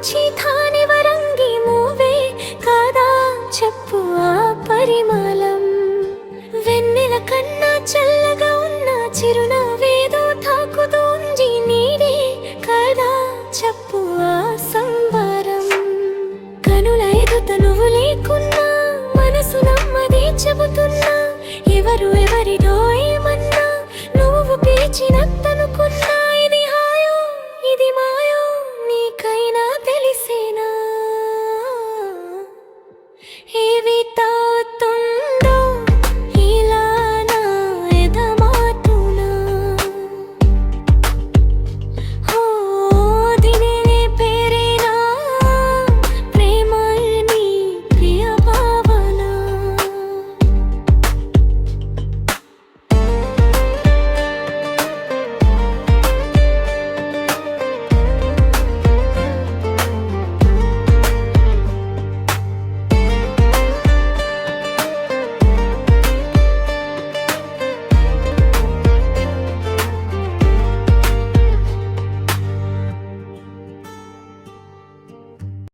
కామాక్షి ధాని వరంగి మూవే కాదా చెప్పు ఆ పరిమళం. వెన్నెల కన్నా చల్లగా ఉన్న చిరునవ్వేదో తాకుతోంది నీడే కాదా చెప్పు ఆ సంబరం. కనుల ఎదుట నువ్వు లేకున్నా మనసు నమ్మదే చెబుతున్నా ఎవరు ఎవరిదో ఏమన్నా నువ్వు పిలిచినట్టనుకున్నా